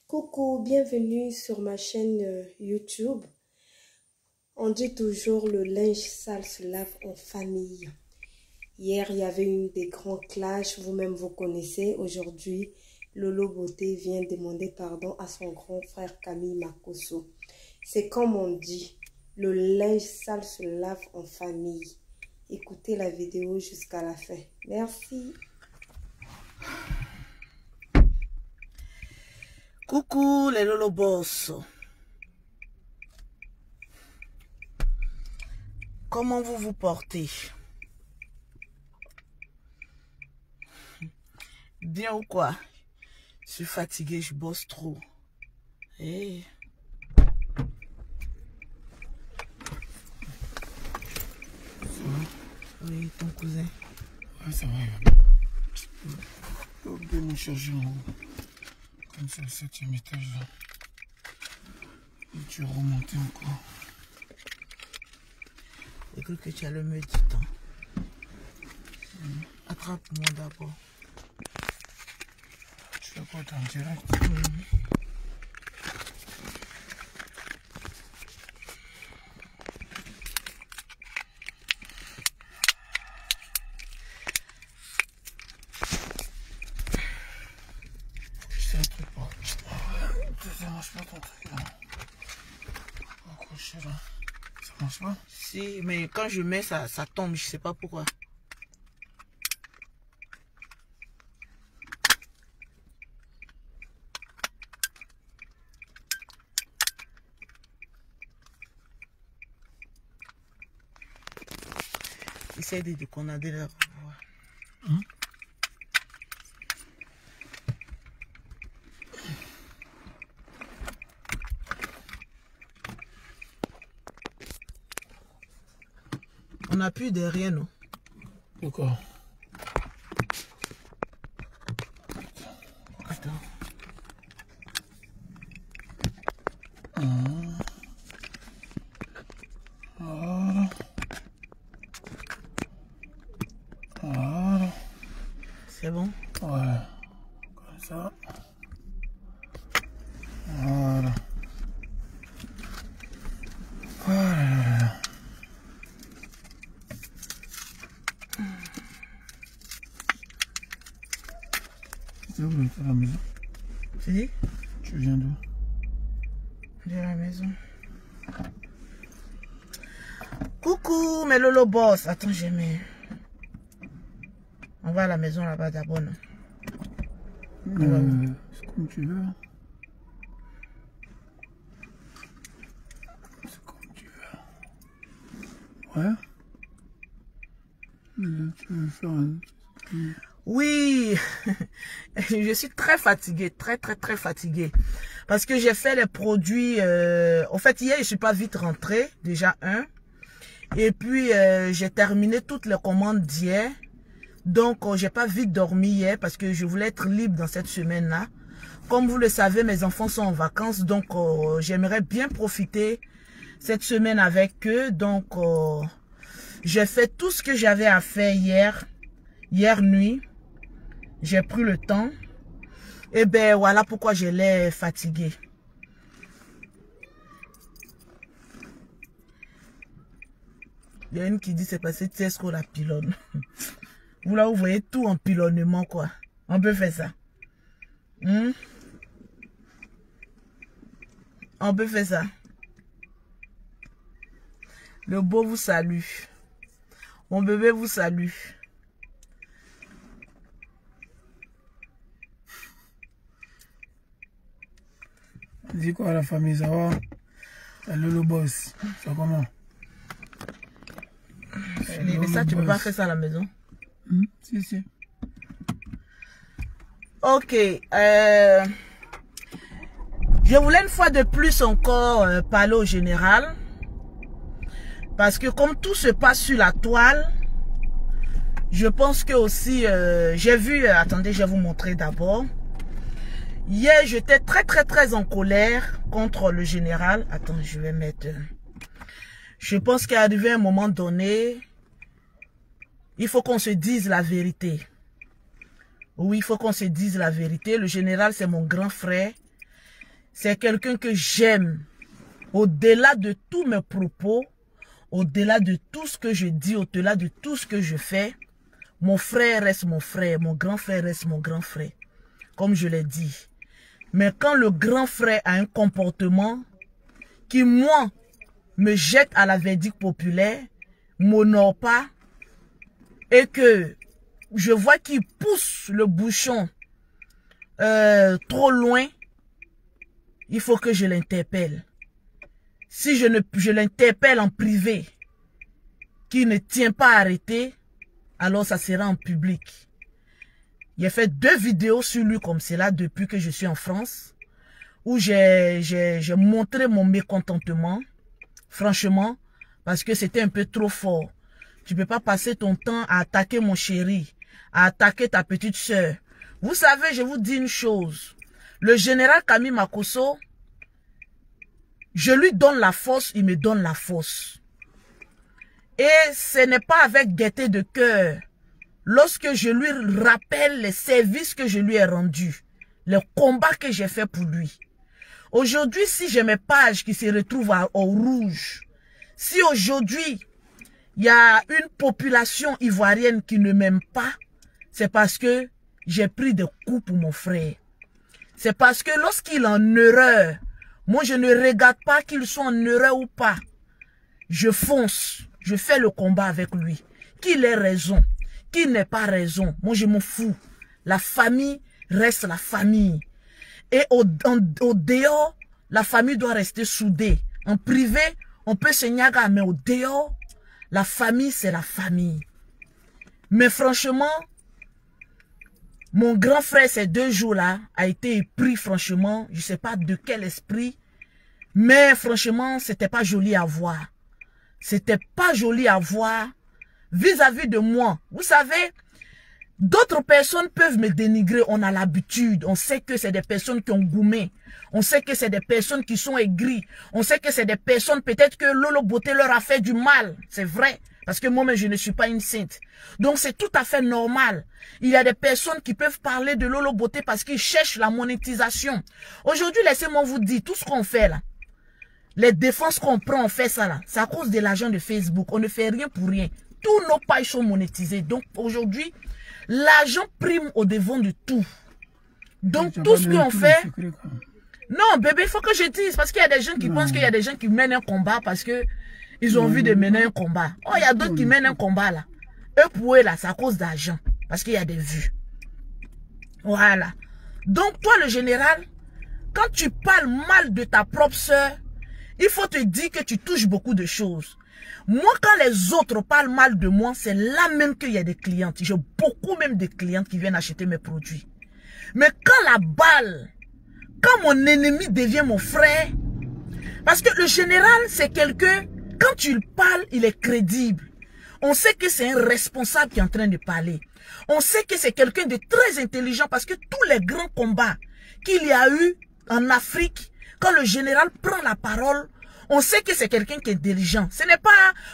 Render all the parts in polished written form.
Coucou, bienvenue sur ma chaîne YouTube. On dit toujours le linge sale se lave en famille. Hier, il y avait une des grands clashs, vous-même vous connaissez. Aujourd'hui, Lolo Beauté vient demander pardon à son grand frère Camille Makosso. C'est comme on dit, le linge sale se lave en famille. Écoutez la vidéo jusqu'à la fin. Merci. Coucou les Lolo Boss. Comment vous vous portez? Bien ou quoi? Je suis fatiguée, je bosse trop. Hey. Oui, ton cousin. Ouais, ça va. Je vais me charger en haut. Comme sur le 7e étage là. Et tu remonter encore. J'ai cru que tu allais me dire tant. Attrape-moi d'abord. Tu fais quoi, t'es en direct? C'est un truc pas. Ça marche pas ton truc là. Accroché là. Ça marche pas? Si, mais quand je mets ça tombe, je sais pas pourquoi. Essaye de déconnader là. On n'a plus de rien, non? D'accord. Attends. Voilà. Voilà. C'est bon? Ouais. Comme ça. Voilà. Voilà. C'est où la maison? Tu dis? Tu viens d'où? De la maison. Coucou, mes Lolo Boss. Attends, j'ai mis. On va à la maison là-bas d'abord, non? C'est comme tu veux. C'est comme tu veux. Ouais. Tu veux faire un... Oui, je suis très fatiguée, très fatiguée. Parce que j'ai fait les produits... En fait, hier, je suis pas vite rentrée, déjà un. Et puis, j'ai terminé toutes les commandes d'hier. Donc, j'ai pas vite dormi hier parce que je voulais être libre dans cette semaine-là. Comme vous le savez, mes enfants sont en vacances. Donc, j'aimerais bien profiter cette semaine avec eux. Donc, j'ai fait tout ce que j'avais à faire hier nuit. J'ai pris le temps. Et ben voilà pourquoi je l'ai fatigué. Il y a une qui dit c'est passé Tesco la pylône. Vous là, vous voyez tout en pilonnement quoi. On peut faire ça. On peut faire ça. Le beau vous salue. Mon bébé vous salue. Dis quoi à la famille, ça va? La Lolo Boss, ça comment? Mais ça, tu peux pas faire ça à la maison. Si, si. Ok. Je voulais une fois de plus encore parler au général. Parce que comme tout se passe sur la toile, je pense que aussi, j'ai vu, attendez, je vais vous montrer d'abord. Hier, j'étais très en colère contre le général. Attends, je vais mettre... Je pense qu'à arrivé un moment donné, il faut qu'on se dise la vérité. Oui, il faut qu'on se dise la vérité. Le général, c'est mon grand frère. c'est quelqu'un que j'aime. Au-delà de tous mes propos, au-delà de tout ce que je dis, au-delà de tout ce que je fais, mon frère reste mon frère, mon grand frère reste mon grand frère, comme je l'ai dit. Mais quand le grand frère a un comportement qui, moi, me jette à la verdict populaire, m'honore pas, et que je vois qu'il pousse le bouchon trop loin, il faut que je l'interpelle. Si je l'interpelle en privé, qui ne tient pas à arrêter, alors ça sera en public. J'ai fait 2 vidéos sur lui comme cela depuis que je suis en France, où j'ai montré mon mécontentement, franchement, parce que c'était un peu trop fort. Tu ne peux pas passer ton temps à attaquer mon chéri, à attaquer ta petite soeur. Vous savez, je vous dis une chose. Le général Camille Makosso, je lui donne la force, il me donne la force. Et ce n'est pas avec gaieté de cœur. Lorsque je lui rappelle les services que je lui ai rendus, les combats que j'ai fait pour lui. Aujourd'hui, si j'ai mes pages qui se retrouvent au rouge, si aujourd'hui, il y a une population ivoirienne qui ne m'aime pas, c'est parce que j'ai pris des coups pour mon frère. C'est parce que lorsqu'il est en erreur, moi je ne regarde pas qu'il soit en erreur ou pas. Je fonce, je fais le combat avec lui. Qu'il ait raison, qu'il n'ait pas raison, moi je m'en fous. La famille reste la famille. Et au dehors, la famille doit rester soudée. En privé, on peut se niaga, mais au dehors, la famille c'est la famille. Mais franchement, mon grand frère ces 2 jours-là a été pris franchement, je ne sais pas de quel esprit, mais franchement, c'était pas joli à voir. C'était pas joli à voir vis-à-vis de moi. Vous savez, d'autres personnes peuvent me dénigrer, on a l'habitude, on sait que c'est des personnes qui ont goumé, on sait que c'est des personnes qui sont aigries, on sait que c'est des personnes, peut-être que Lolo Beauté leur a fait du mal, c'est vrai. Parce que moi-même, je ne suis pas une sainte. Donc, c'est tout à fait normal. Il y a des personnes qui peuvent parler de Lolo Beauté parce qu'ils cherchent la monétisation. Aujourd'hui, laissez-moi vous dire, tout ce qu'on fait là, les défenses qu'on prend, on fait ça là, c'est à cause de l'argent de Facebook. On ne fait rien pour rien. Tous nos pages sont monétisées. Donc, aujourd'hui, l'argent prime au devant de tout. Donc, tout ce qu'on fait... Non, bébé, il faut que je dise. Parce qu'il y a des gens qui pensent qu'il y a des gens qui mènent un combat parce que ils ont envie de mener un combat. Oh, il y a d'autres qui mènent un combat là. Eux pour eux là, c'est à cause d'argent. Parce qu'il y a des vues. Voilà. Donc toi le général, quand tu parles mal de ta propre soeur, il faut te dire que tu touches beaucoup de choses. Moi quand les autres parlent mal de moi, c'est là même qu'il y a des clientes. J'ai beaucoup même de clientes qui viennent acheter mes produits. Mais quand la balle, quand mon ennemi devient mon frère, parce que le général c'est quelqu'un... Quand tu parles, il est crédible. On sait que c'est un responsable qui est en train de parler. On sait que c'est quelqu'un de très intelligent parce que tous les grands combats qu'il y a eu en Afrique, quand le général prend la parole, on sait que c'est quelqu'un qui est intelligent. Ce n'est pas,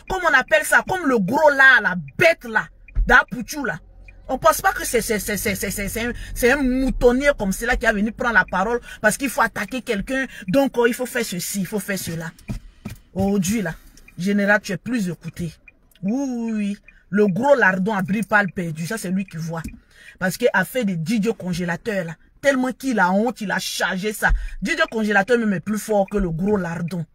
comme on appelle ça, comme le gros là, la bête là, d'Apouchou là. On ne pense pas que c'est un moutonnier comme cela qui a venu prendre la parole parce qu'il faut attaquer quelqu'un. Donc, il faut faire ceci, il faut faire cela. Aujourd'hui là. Général, tu es plus écouté. Oui. Le gros lardon a brille pas le perdu. Ça, c'est lui qui voit. Parce qu'il a fait des Didio congélateurs, là. Tellement qu'il a honte, il a chargé ça. Didio congélateur même est plus fort que le gros lardon.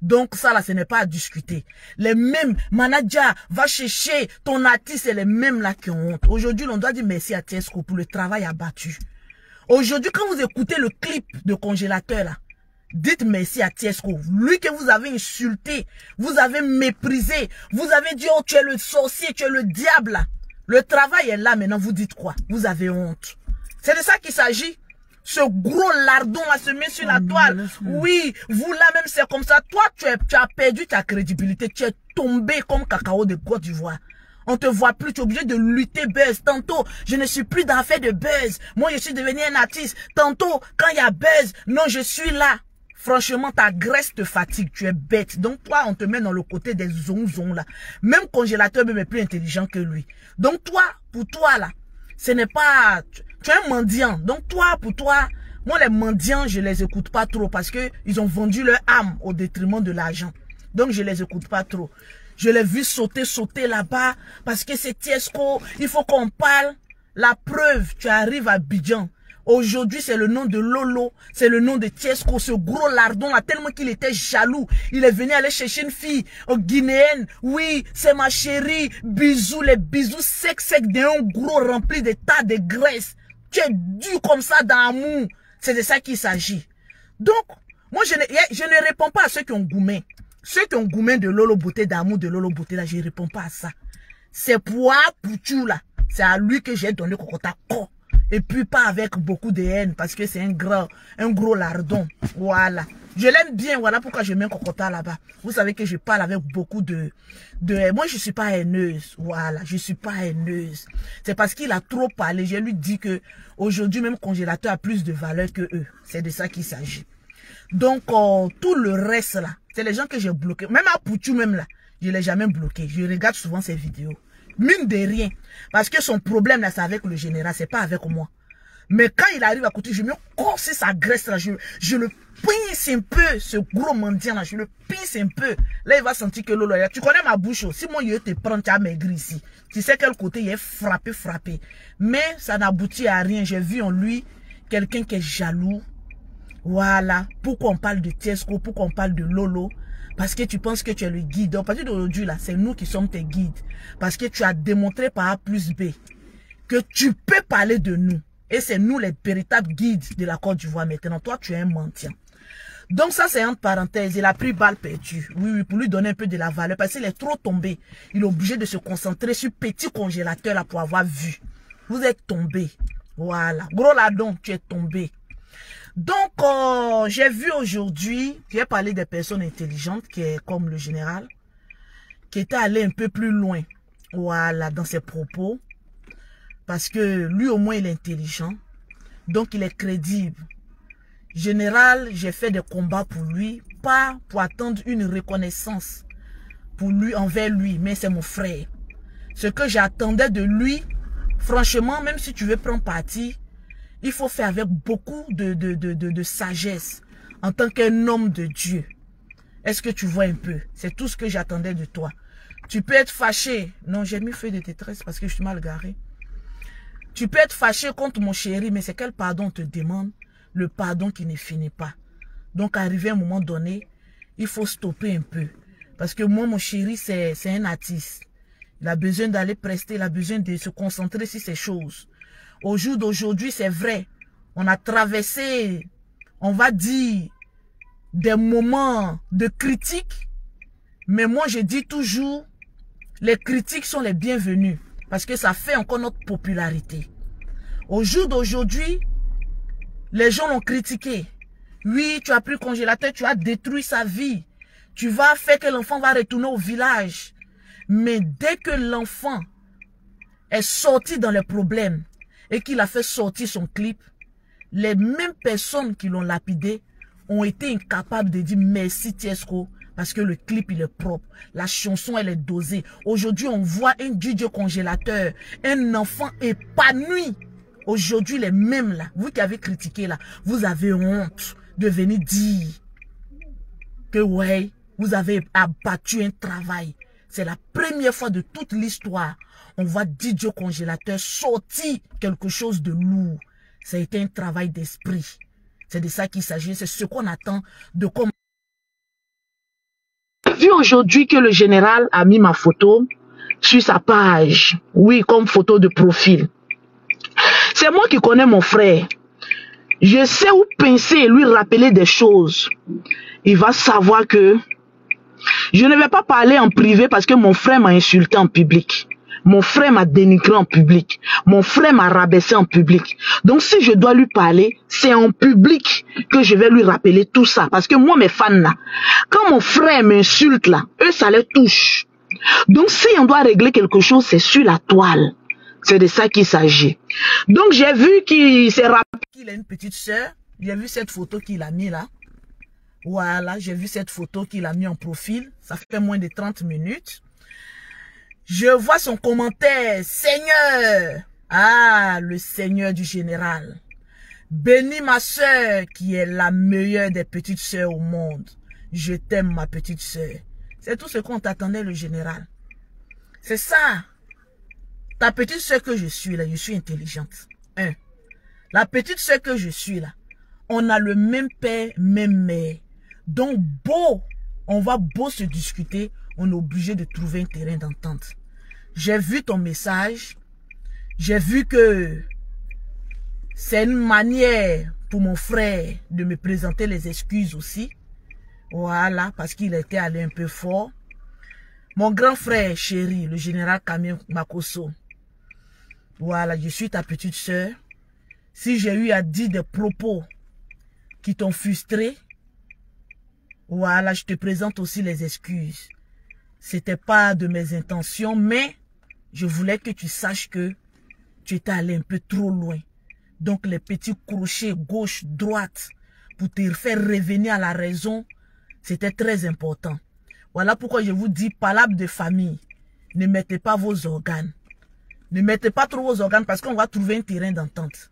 Donc, ça, là, ce n'est pas à discuter. Les mêmes, manager, va chercher ton artiste, c'est les mêmes, là, qui ont honte. Aujourd'hui, on doit dire merci à Tiesco pour le travail abattu. Aujourd'hui, quand vous écoutez le clip de congélateur, là, dites merci à Tiesco. Lui que vous avez insulté, vous avez méprisé, vous avez dit, oh, tu es le sorcier, tu es le diable. Le travail est là, maintenant, vous dites quoi? Vous avez honte. C'est de ça qu'il s'agit. Ce gros lardon là se met sur la toile. Oui, vous là même, c'est comme ça. Toi, tu as perdu ta crédibilité. Tu es tombé comme cacao de Côte d'Ivoire. On te voit plus, tu es obligé de lutter buzz. Tantôt, je ne suis plus dans fait de buzz. Moi, je suis devenu un artiste. Tantôt, quand il y a buzz, non, je suis là. Franchement, ta graisse te fatigue, tu es bête. Donc, toi, on te met dans le côté des zonzons, là. Même congélateur, même est plus intelligent que lui. Donc, toi, pour toi, là, ce n'est pas... Tu es un mendiant. Donc, toi, pour toi, Moi, les mendiants, je les écoute pas trop parce que ils ont vendu leur âme au détriment de l'argent. Donc, je les écoute pas trop. Je l'ai vu sauter là-bas parce que c'est Tiesco. Il faut qu'on parle. La preuve, tu arrives à Abidjan. Aujourd'hui, c'est le nom de Lolo. C'est le nom de Tiesco. Ce gros lardon là, tellement qu'il était jaloux. Il est venu aller chercher une fille guinéenne. Oui, c'est ma chérie. Bisous, les bisous secs d'un gros rempli de tas de graisse. Tu es dur comme ça dans l'amour. C'est de ça qu'il s'agit. Donc, moi, je ne réponds pas à ceux qui ont goumé. Ceux qui ont goumé de Lolo Beauté, d'amour de Lolo Beauté, là, je ne réponds pas à ça. C'est pour Pouchou, là. C'est à lui que j'ai donné Kokota. Et puis pas avec beaucoup de haine, parce que c'est un gros lardon. Voilà. Je l'aime bien, voilà pourquoi je mets Kokota là-bas. Vous savez que je parle avec beaucoup de haine. Moi, je ne suis pas haineuse. Voilà, je ne suis pas haineuse. C'est parce qu'il a trop parlé. Je lui dis que aujourd'hui, même congélateur a plus de valeur que eux. C'est de ça qu'il s'agit. Donc, tout le reste là, c'est les gens que j'ai bloqués. Même à Pouchou, même là, je ne l'ai jamais bloqué. Je regarde souvent ses vidéos. Mine de rien. Parce que son problème là, c'est avec le général, c'est pas avec moi. Mais quand il arrive à côté, je me corse sa graisse là, je le pince un peu, ce gros mendiant là, je le pince un peu. Là, il va sentir que Lolo, tu connais ma bouche, si mon yeux te prend, tu as maigri ici. Tu sais quel côté il est frappé. Mais ça n'aboutit à rien. J'ai vu en lui quelqu'un qui est jaloux. Voilà. Pourquoi on parle de Tiesco, pourquoi on parle de Lolo? Parce que tu penses que tu es le guide. Donc, à partir d'aujourd'hui, là, c'est nous qui sommes tes guides. Parce que tu as démontré par A plus B que tu peux parler de nous. Et c'est nous les véritables guides de la Côte d'Ivoire maintenant. Toi, tu es un mendiant. Donc, ça, c'est entre parenthèses. Il a pris balle perdue. Oui, pour lui donner un peu de la valeur. Parce qu'il est trop tombé. Il est obligé de se concentrer sur petit congélateur là pour avoir vu. Vous êtes tombé. Voilà. Gros ladon, tu es tombé. Donc, j'ai vu aujourd'hui, j'ai parlé des personnes intelligentes, qui est comme le général, qui était allé un peu plus loin, voilà, dans ses propos, parce que lui au moins il est intelligent, donc il est crédible. Général, j'ai fait des combats pour lui, pas pour attendre une reconnaissance pour lui, envers lui, mais c'est mon frère. Ce que j'attendais de lui, franchement, même si tu veux prendre parti, il faut faire avec beaucoup de sagesse en tant qu'un homme de Dieu. Est-ce que tu vois un peu? C'est tout ce que j'attendais de toi. Tu peux être fâché. Non, j'ai mis feu de détresse parce que je suis mal garé. Tu peux être fâché contre mon chéri, mais c'est quel pardon on te demande? Le pardon qui ne finit pas. Donc, arrivé à un moment donné, il faut stopper un peu. Parce que moi, mon chéri, c'est un artiste. Il a besoin d'aller prester, il a besoin de se concentrer sur ces choses. Au jour d'aujourd'hui, c'est vrai, on a traversé, on va dire, des moments de critique. Mais moi, je dis toujours, les critiques sont les bienvenues. Parce que ça fait encore notre popularité. Au jour d'aujourd'hui, les gens l'ont critiqué. Oui, tu as pris congélateur, tu as détruit sa vie. Tu vas faire que l'enfant va retourner au village. Mais dès que l'enfant est sorti dans les problèmes, et qu'il a fait sortir son clip, les mêmes personnes qui l'ont lapidé ont été incapables de dire merci Tiesco parce que le clip il est propre, la chanson elle est dosée. Aujourd'hui on voit un DJ congélateur, un enfant épanoui. Aujourd'hui les mêmes là, vous qui avez critiqué là, vous avez honte de venir dire que ouais, vous avez abattu un travail. C'est la première fois de toute l'histoire. On voit DJ congélateur sortir quelque chose de lourd. Ça a été un travail d'esprit. C'est de ça qu'il s'agit. C'est ce qu'on attend de comme. Vu aujourd'hui que le général a mis ma photo sur sa page. Oui, comme photo de profil. C'est moi qui connais mon frère. Je sais où penser et lui rappeler des choses. Il va savoir que je ne vais pas parler en privé parce que mon frère m'a insulté en public. Mon frère m'a dénigré en public. Mon frère m'a rabaissé en public. Donc si je dois lui parler, c'est en public que je vais lui rappeler tout ça. Parce que moi, mes fans là, quand mon frère m'insulte là, eux ça les touche. Donc si on doit régler quelque chose, c'est sur la toile. C'est de ça qu'il s'agit. Donc j'ai vu qu'il s'est rappelé qu'il a une petite soeur. J'ai vu cette photo qu'il a mis là. Voilà, j'ai vu cette photo qu'il a mis en profil. Ça fait moins de 30 minutes. Je vois son commentaire. Seigneur. Ah, le Seigneur du général. Bénis ma soeur qui est la meilleure des petites sœurs au monde. Je t'aime ma petite sœur. C'est tout ce qu'on t'attendait le général. C'est ça. Ta petite sœur que je suis là, je suis intelligente. La petite sœur que je suis là, on a le même père, même mère. Donc on va beau se discuter, on est obligé de trouver un terrain d'entente. J'ai vu ton message. J'ai vu que c'est une manière pour mon frère de me présenter les excuses aussi. Voilà, parce qu'il était allé un peu fort. Mon grand frère chéri, le général Camille Makosso. Voilà, je suis ta petite sœur. Si j'ai eu à dire des propos qui t'ont frustré, voilà, je te présente aussi les excuses. C'était pas de mes intentions, mais je voulais que tu saches que tu étais allé un peu trop loin. Donc les petits crochets gauche, droite, pour te faire revenir à la raison, c'était très important. Voilà pourquoi je vous dis, palabre de famille, ne mettez pas vos organes. Ne mettez pas trop vos organes parce qu'on va trouver un terrain d'entente.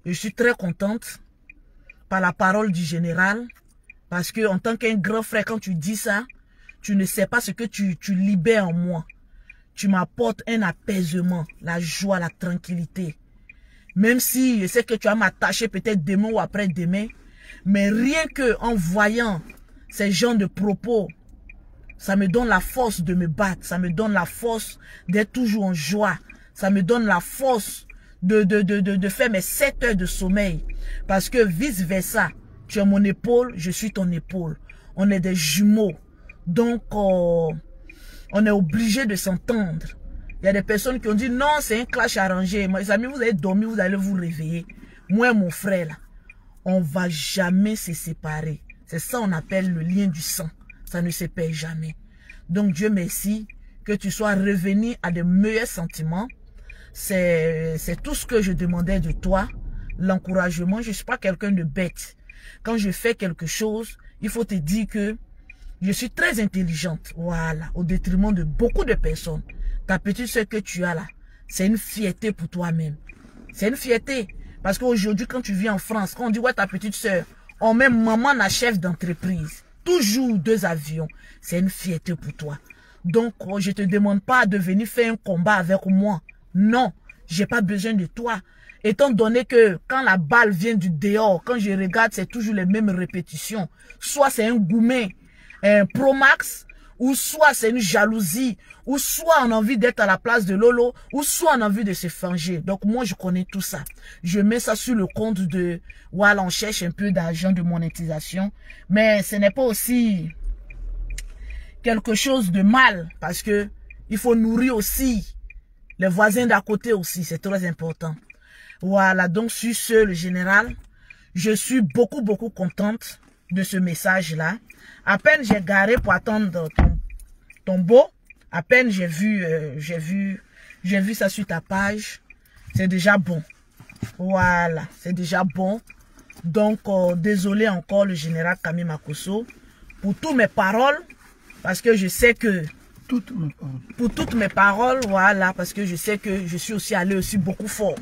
Je suis très contente par la parole du général. Parce que en tant qu'un grand frère, quand tu dis ça, tu ne sais pas ce que tu libères en moi. Tu m'apportes un apaisement, la joie, la tranquillité. Même si je sais que tu vas m'attacher peut-être demain ou après-demain. Mais rien que en voyant ces genres de propos, ça me donne la force de me battre. Ça me donne la force d'être toujours en joie. Ça me donne la force de faire mes 7 heures de sommeil. Parce que vice-versa, tu es mon épaule, je suis ton épaule. On est des jumeaux. Donc, on est obligé de s'entendre. Il y a des personnes qui ont dit, non, c'est un clash arrangé. Mes amis, vous allez dormir, vous allez vous réveiller. Moi et mon frère, là, on ne va jamais se séparer. C'est ça on appelle le lien du sang. Ça ne se perd jamais. Donc, Dieu merci que tu sois revenu à de meilleurs sentiments. C'est tout ce que je demandais de toi. L'encouragement. Je ne suis pas quelqu'un de bête. Quand je fais quelque chose, il faut te dire que je suis très intelligente. Voilà. Au détriment de beaucoup de personnes. Ta petite soeur que tu as là, c'est une fierté pour toi-même. C'est une fierté. Parce qu'aujourd'hui, quand tu viens en France, quand on dit, ouais, ta petite soeur, on met maman la chef d'entreprise. Toujours 2 avions. C'est une fierté pour toi. Donc, je ne te demande pas de venir faire un combat avec moi. Non, j'ai pas besoin de toi. Étant donné que quand la balle vient du dehors, quand je regarde, c'est toujours les mêmes répétitions. Soit c'est un gourmet, un Pro Max, ou soit c'est une jalousie, ou soit on a envie d'être à la place de Lolo, ou soit on a envie de se venger. Donc moi, je connais tout ça. Je mets ça sur le compte de... Voilà, on cherche un peu d'argent de monétisation. Mais ce n'est pas aussi quelque chose de mal, parce que il faut nourrir aussi les voisins d'à côté aussi. C'est très important. Voilà, donc sur ce, le général, je suis beaucoup contente de ce message-là. À peine j'ai garé pour attendre ton beau, à peine j'ai vu ça sur ta page, c'est déjà bon. Voilà, c'est déjà bon. Donc, désolé encore le général Camille Makosso pour toutes mes paroles, parce que je sais que pour toutes mes paroles, voilà, parce que je sais que je suis aussi allé aussi beaucoup fort.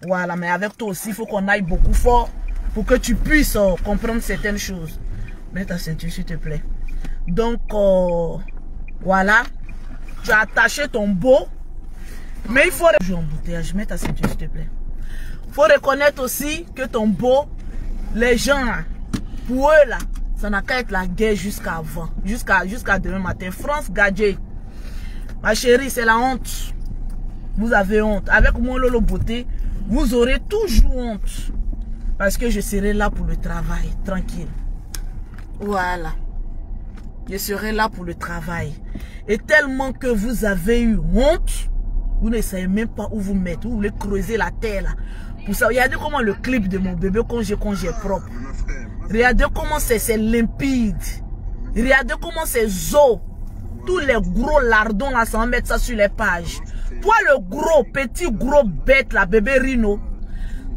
Voilà, mais avec toi aussi, il faut qu'on aille beaucoup fort pour que tu puisses comprendre certaines choses. Mets ta ceinture, s'il te plaît. Donc, voilà. Tu as attaché ton beau. Mais il faut... Jouer en bouteillage. Mets ta ceinture, s'il te plaît. Il faut reconnaître aussi que ton beau, les gens, là, pour eux, là, ça n'a qu'à être la guerre jusqu'à avant. Jusqu'à demain matin. France Gadget. Ma chérie, c'est la honte. Vous avez honte. Avec mon Lolo Beauté, vous aurez toujours honte. Parce que je serai là pour le travail. Tranquille. Voilà. Je serai là pour le travail. Et tellement que vous avez eu honte, vous ne savez même pas où vous mettre. Vous voulez creuser la terre là. Pour ça, regardez comment le clip de mon bébé congé propre. Regardez comment c'est limpide. Regardez comment c'est zo. Tous les gros lardons là, ça va mettre ça sur les pages. Toi le gros, petit gros bête là, bébé Rino.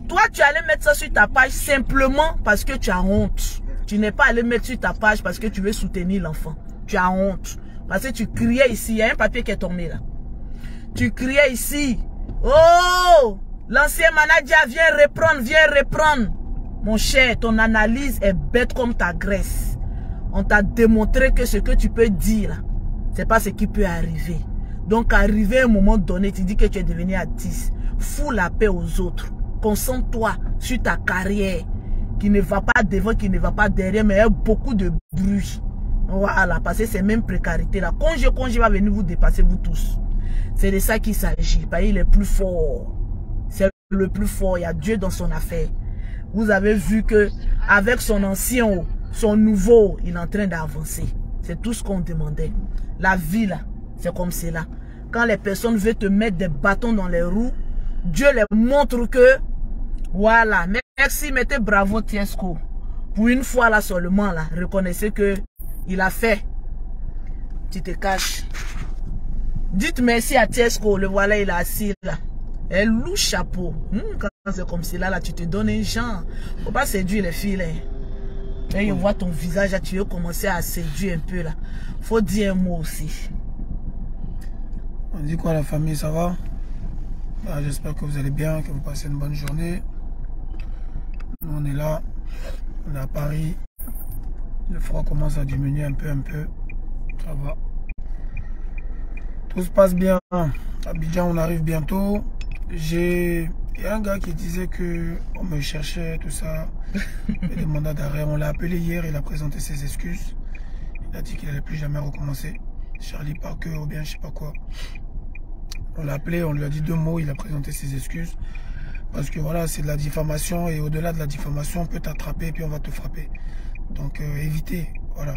Toi tu allais mettre ça sur ta page simplement parce que tu as honte. Tu n'es pas allé mettre sur ta page parce que tu veux soutenir l'enfant. Tu as honte. Parce que tu criais ici. Il y a un papier qui est tombé là. Tu criais ici. Oh! L'ancien manager viens reprendre. Mon cher, ton analyse est bête comme ta graisse. On t'a démontré que ce que tu peux dire, c'est pas ce qui peut arriver. Donc, arrivé à un moment donné, tu dis que tu es devenu artiste. Fous la paix aux autres. Concentre-toi sur ta carrière qui ne va pas devant, qui ne va pas derrière, mais il y a beaucoup de bruit. Voilà, parce que c'est même précarité là. Congé va venir vous dépasser, vous tous. C'est de ça qu'il s'agit. Parce qu'il est plus fort. C'est le plus fort. Il y a Dieu dans son affaire. Vous avez vu que avec son ancien, son nouveau, il est en train d'avancer. C'est tout ce qu'on demandait. La vie là, c'est comme cela. Quand les personnes veulent te mettre des bâtons dans les roues, Dieu les montre que, voilà, merci, mettez bravo Tiesco. Pour une fois là seulement là, reconnaissez que il a fait. Tu te caches. Dites merci à Tiesco, le voilà, il est assis là. Elle loue chapeau. Quand c'est comme cela là, tu te donnes un genre. Faut pas séduire les filles là. Quand je vois ton visage là, tu veux commencer à séduire un peu là. Faut dire un mot aussi. On dit quoi la famille, ça va? Bah, j'espère que vous allez bien, que vous passez une bonne journée. Nous on est là, on est à Paris. Le froid commence à diminuer un peu. Ça va. Tout se passe bien. Abidjan, on arrive bientôt. Il y a un gars qui disait que on me cherchait, tout ça. Il y a des mandats d'arrêt. On l'a appelé hier, il a présenté ses excuses. Il a dit qu'il n'allait plus jamais recommencer. Charlie Parker ou bien je sais pas quoi. On l'a appelé, on lui a dit 2 mots, il a présenté ses excuses. Parce que voilà, c'est de la diffamation et au-delà de la diffamation, on peut t'attraper et puis on va te frapper. Donc évitez, voilà.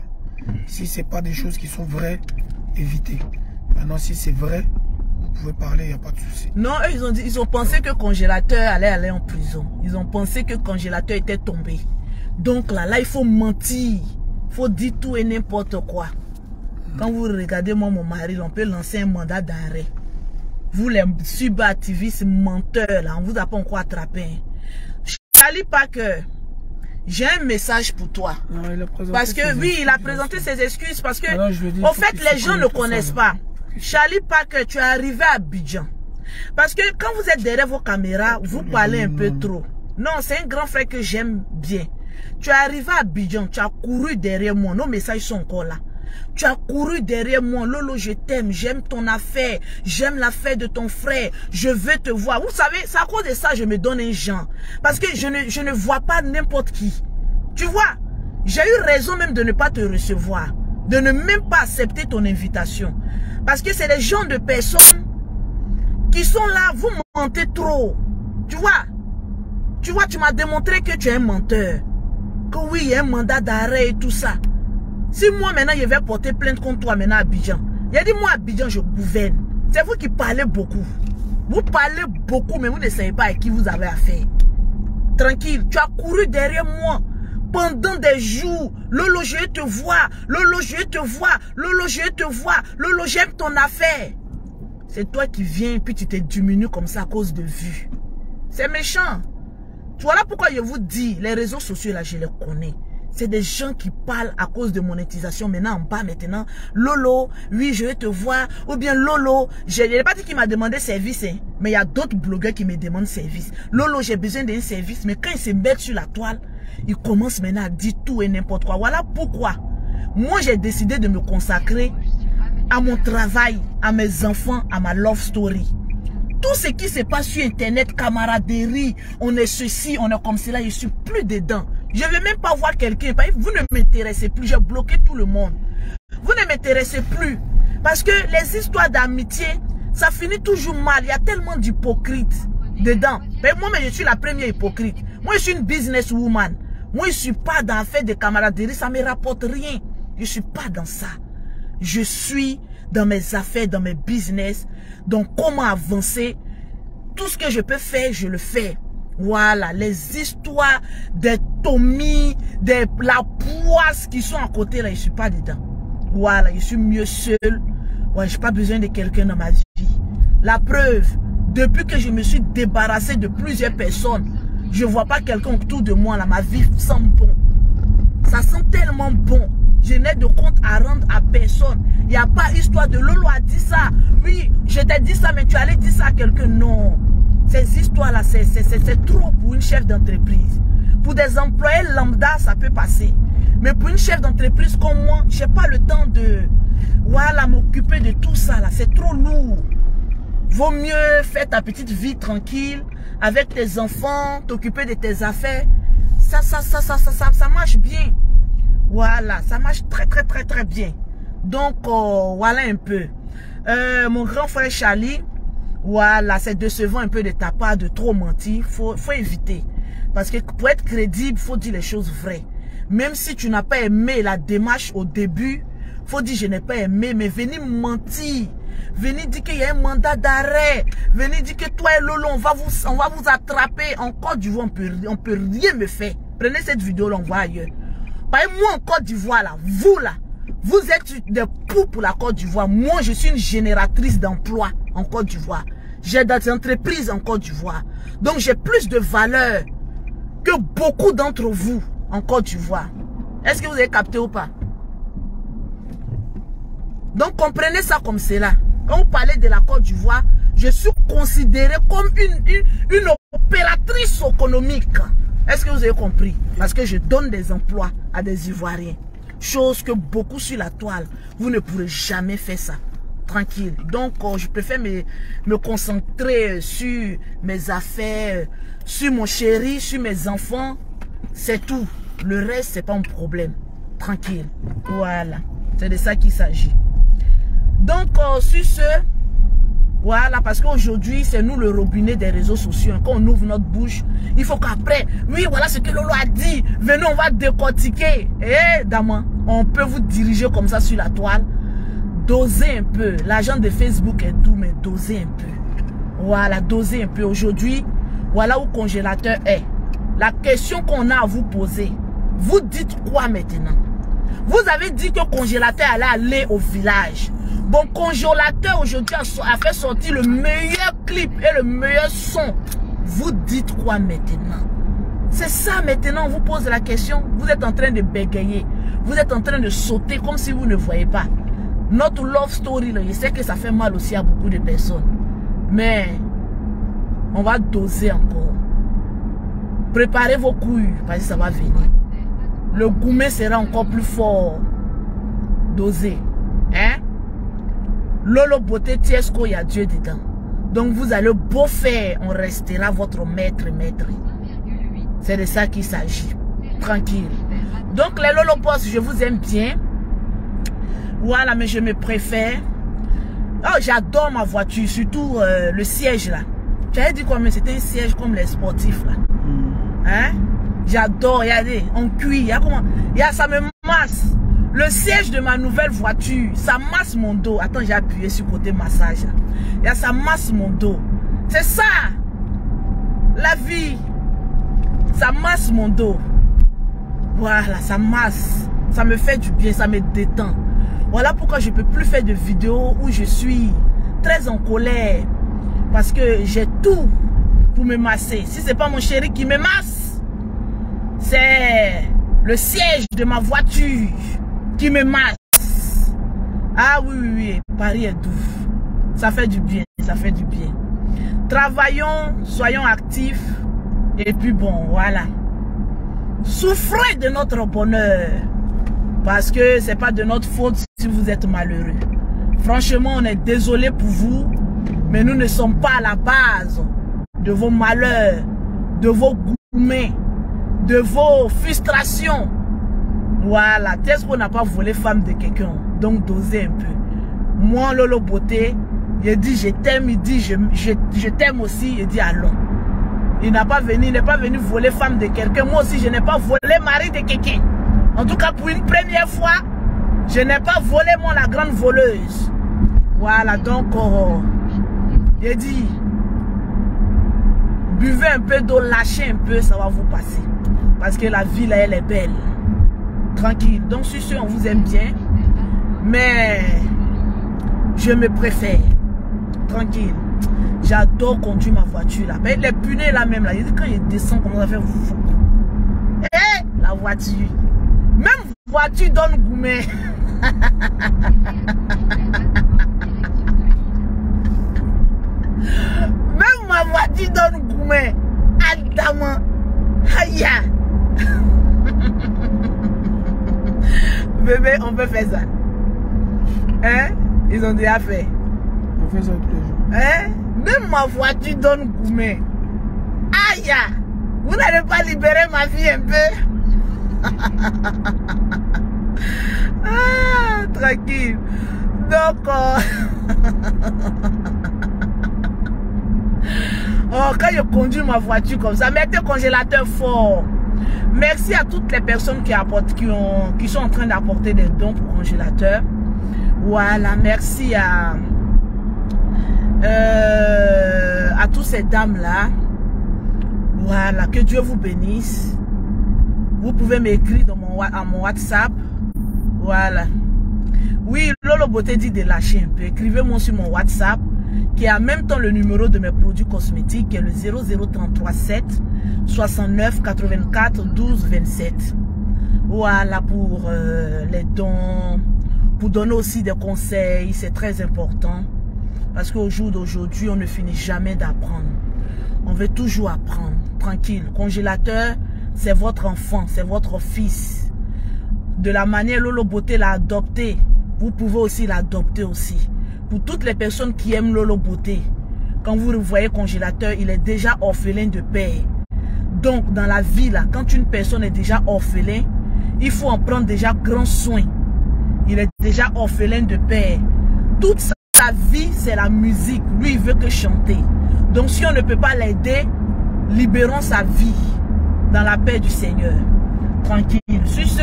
Si c'est pas des choses qui sont vraies, évitez. Maintenant, si c'est vrai, vous pouvez parler, il n'y a pas de souci. Non, eux, ils ont pensé que Congélateur allait aller en prison. Ils ont pensé que Congélateur était tombé. Donc là, il faut mentir. Il faut dire tout et n'importe quoi. Quand vous regardez moi, mon mari, on peut lancer un mandat d'arrêt. Vous les subactivistes menteurs, là, on vous a pas encore attrapé. Charlie Parker, j'ai un message pour toi. Non, parce que oui, il a présenté ses excuses parce que, en fait, les gens ne connaissent pas. Charlie Parker, tu es arrivé à Abidjan. Parce que quand vous êtes derrière vos caméras, vous parlez un peu trop. Non, c'est un grand frère que j'aime bien. Tu es arrivé à Abidjan, tu as couru derrière moi. Nos messages sont encore là. Tu as couru derrière moi. Lolo, je t'aime, j'aime ton affaire. J'aime l'affaire de ton frère. Je veux te voir. Vous savez, c'est à cause de ça que je me donne un genre. Parce que je ne vois pas n'importe qui. Tu vois, j'ai eu raison même de ne pas te recevoir. De ne même pas accepter ton invitation. Parce que c'est des gens de personnes qui sont là, vous mentez trop. Tu vois, tu m'as démontré que tu es un menteur. Que oui, il y a un mandat d'arrêt et tout ça. Si moi maintenant je vais porter plainte contre toi maintenant à Abidjan, il a dit moi à Abidjan je gouverne. C'est vous qui parlez beaucoup. Vous parlez beaucoup mais vous ne savez pas à qui vous avez affaire. Tranquille, tu as couru derrière moi pendant des jours. Lolo, je vais te voir. Lolo, je vais te voir. Lolo, je vais te voir. Lolo, j'aime ton affaire. C'est toi qui viens et puis tu te diminues comme ça à cause de vues. C'est méchant. Voilà pourquoi je vous dis, les réseaux sociaux là, je les connais. C'est des gens qui parlent à cause de monétisation. Maintenant, en bas, maintenant, Lolo, oui, je vais te voir. Ou bien Lolo, je n'ai pas dit qu'il m'a demandé service, hein, mais il y a d'autres blogueurs qui me demandent service. Lolo, j'ai besoin d'un service. Mais quand ils se mettent sur la toile, ils commencent maintenant à dire tout et n'importe quoi. Voilà pourquoi moi, j'ai décidé de me consacrer à mon travail, à mes enfants, à ma love story. Tout ce qui se passe sur Internet, camaraderie, on est ceci, on est comme cela, je suis plus dedans. Je ne vais même pas voir quelqu'un. Vous ne m'intéressez plus. J'ai bloqué tout le monde. Vous ne m'intéressez plus. Parce que les histoires d'amitié, ça finit toujours mal. Il y a tellement d'hypocrites dedans. Mais moi, je suis la première hypocrite. Moi, je suis une businesswoman. Moi, je ne suis pas dans l'affaire de camaraderie. Ça ne me rapporte rien. Je ne suis pas dans ça. Je suis dans mes affaires, dans mes business. Donc, comment avancer. Tout ce que je peux faire, je le fais. Voilà, les histoires des Tommy, la poisse qui sont à côté, là, je ne suis pas dedans. Voilà, je suis mieux seul. Ouais, je n'ai pas besoin de quelqu'un dans ma vie. La preuve, depuis que je me suis débarrassé de plusieurs personnes, je ne vois pas quelqu'un autour de moi, là, ma vie sent bon. Ça sent tellement bon. Je n'ai de compte à rendre à personne. Il n'y a pas histoire de Lolo a dit ça. Oui, je t'ai dit ça, mais tu allais dire ça à quelqu'un. Non. Ces histoires-là, c'est trop pour une chef d'entreprise. Pour des employés lambda, ça peut passer. Mais pour une chef d'entreprise comme moi, je n'ai pas le temps de voilà, m'occuper de tout ça. C'est trop lourd. Vaut mieux faire ta petite vie tranquille, avec tes enfants, t'occuper de tes affaires. Ça marche bien. Voilà, ça marche très bien. Donc, voilà un peu. Mon grand frère Charlie, voilà, c'est décevant un peu de ta part de trop mentir. Faut éviter. Parce que pour être crédible, il faut dire les choses vraies. Même si tu n'as pas aimé la démarche au début, il faut dire je n'ai pas aimé, mais venez mentir. Venez dire qu'il y a un mandat d'arrêt. Venez dire que toi et Lolo, on va vous attraper. En Côte d'Ivoire, on peut rien me faire. Prenez cette vidéo, on va ailleurs. Par exemple, moi en Côte d'Ivoire, là, vous êtes des poux pour la Côte d'Ivoire. Moi, je suis une génératrice d'emploi en Côte d'Ivoire. J'ai des entreprises en Côte d'Ivoire. Donc, j'ai plus de valeur que beaucoup d'entre vous en Côte d'Ivoire. Est-ce que vous avez capté ou pas? Donc, comprenez ça comme cela. Quand vous parlez de la Côte d'Ivoire, je suis considérée comme une opératrice économique. Est-ce que vous avez compris? Parce que je donne des emplois à des Ivoiriens. Chose que beaucoup sur la toile, vous ne pourrez jamais faire ça. Tranquille. Donc, je préfère me concentrer sur mes affaires, sur mon chéri, sur mes enfants. C'est tout. Le reste, c'est pas un problème. Tranquille. Voilà. C'est de ça qu'il s'agit. Donc, sur ce, voilà, parce qu'aujourd'hui, c'est nous le robinet des réseaux sociaux. Quand on ouvre notre bouche, il faut qu'après, oui, voilà ce que Lolo a dit. Venez, on va décortiquer. Eh, Daman, on peut vous diriger comme ça sur la toile. Dosez un peu. L'argent de Facebook est doux, mais dosez un peu. Voilà, dosez un peu. Aujourd'hui, voilà où le congélateur est. La question qu'on a à vous poser, vous dites quoi maintenant? Vous avez dit que le congélateur allait aller au village. Bon, congélateur aujourd'hui a fait sortir le meilleur clip et le meilleur son. Vous dites quoi maintenant? C'est ça maintenant, on vous pose la question. Vous êtes en train de bégayer. Vous êtes en train de sauter comme si vous ne voyez pas. Notre love story, là, je sais que ça fait mal aussi à beaucoup de personnes. Mais on va doser encore. Préparez vos couilles parce que ça va venir. Le gourmet sera encore plus fort. Dosez. Hein? Lolo Beauté Tiesco, il y a Dieu dedans. Donc vous allez beau faire, on restera votre maître. C'est de ça qu'il s'agit. Tranquille. Donc les Lolo Boss, je vous aime bien. Voilà, mais je me préfère. Oh, j'adore ma voiture, surtout le siège là. J'avais dit quoi, mais c'était un siège comme les sportifs là. Hein? J'adore, regardez, en cuir, il y a comment? Ça me masse. Le siège de ma nouvelle voiture, ça masse mon dos. Attends, j'ai appuyé sur le côté massage. Ça masse mon dos. C'est ça. La vie. Ça masse mon dos. Voilà, ça masse. Ça me fait du bien, ça me détend. Voilà pourquoi je ne peux plus faire de vidéos où je suis très en colère. Parce que j'ai tout pour me masser. Si ce n'est pas mon chéri qui me masse, c'est le siège de ma voiture qui me masse. Ah oui, Paris est doux. Ça fait du bien, ça fait du bien. Travaillons, soyons actifs. Et puis bon, voilà. Souffrez de notre bonheur. Parce que c'est pas de notre faute si vous êtes malheureux. Franchement, on est désolé pour vous. Mais nous ne sommes pas à la base de vos malheurs, de vos gourmets, de vos frustrations. Voilà, est-ce qu'on n'a pas volé femme de quelqu'un? Donc dosez un peu. Moi, Lolo Beauté, il dit je t'aime, il dit je t'aime aussi, il dit allons. Il n'est pas venu voler femme de quelqu'un. Moi aussi, je n'ai pas volé mari de quelqu'un. En tout cas, pour une première fois, je n'ai pas volé moi la grande voleuse. Voilà, donc, il dit, buvez un peu d'eau, lâchez un peu, ça va vous passer. Parce que la vie, là, elle est belle. Tranquille. Donc, sur ce, on vous aime bien. Mais, je me préfère. Tranquille. J'adore conduire ma voiture, là. Mais les punais, là, même, là. Il dit, quand il descend, comment ça fait fou. Et la voiture. Même voiture donne gourmet. Même ma voiture donne gourmet. Adama. Aïe. Bébé, on peut faire ça. Hein? Ils ont déjà fait. On fait ça tous les jours. Hein? Même ma voiture donne gourmet. Aïe! Vous n'allez pas libérer ma vie un peu? Ah, tranquille. Donc, oh, quand je conduis ma voiture comme ça, mettez le congélateur fort. Merci à toutes les personnes qui sont en train d'apporter des dons pour le congélateur. Voilà, merci à toutes ces dames-là. Voilà, que Dieu vous bénisse. Vous pouvez m'écrire à mon WhatsApp. Voilà. Oui, Lolo Beauté dit de lâcher un peu. Écrivez-moi sur mon WhatsApp, qui est en même temps le numéro de mes produits cosmétiques, qui est le 0033 7 69 84 12 27. Voilà pour les dons, pour donner aussi des conseils, c'est très important. Parce qu'au jour d'aujourd'hui, on ne finit jamais d'apprendre. On veut toujours apprendre, tranquille. Congélateur, c'est votre enfant, c'est votre fils. De la manière Lolo Beauté l'a adopté, vous pouvez aussi l'adopter aussi. Pour toutes les personnes qui aiment Lolo Beauté, quand vous le voyez congélateur, il est déjà orphelin de père. Donc, dans la vie, là, quand une personne est déjà orphelin, il faut en prendre déjà grand soin. Il est déjà orphelin de père. Toute sa vie, c'est la musique. Lui, il veut que chanter. Donc, si on ne peut pas l'aider, libérons sa vie dans la paix du Seigneur. Tranquille. Sur ce,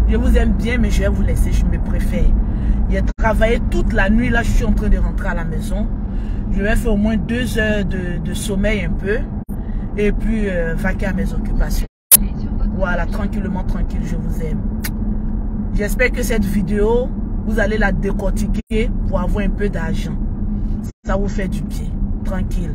je vous aime bien, mais je vais vous laisser. Je me préfère. J'ai travaillé toute la nuit. Là, je suis en train de rentrer à la maison. Je vais faire au moins 2 heures de sommeil un peu. Et puis, vaquer à mes occupations. Voilà, tranquillement, tranquille, je vous aime. J'espère que cette vidéo, vous allez la décortiquer pour avoir un peu d'argent. Ça vous fait du bien. Tranquille.